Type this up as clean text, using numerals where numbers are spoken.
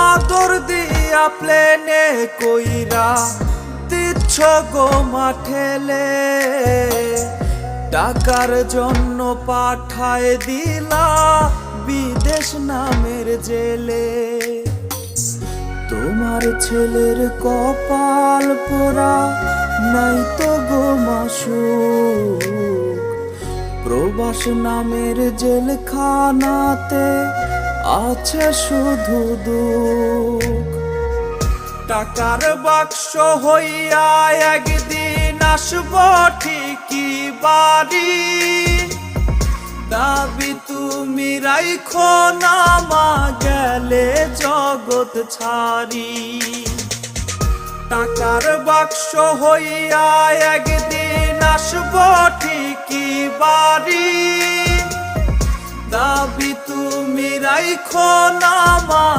আদর দিয়া প্লেনে কইরা দিচ্ছ গো মাঠেলে, টাকার জন্য পাঠায় দিলা বিদেশ নামের জেলে। তোমার ছেলের কপাল পোড়া নাই তো গো মাসুক, প্রবাস নামের জেলখানাতে আছে শুধু দুঃখ। টাকার বাক্স হইয়া একদিন আসব ঠিকই বাড়ি, দাবি তুমি রাইখো না মা গেলে জগৎ ছাড়ি। টাকার বাক্স হইয়া একদিন আসব ঠিকই বাড়ি, দাবি তুমি রাইখো না মা।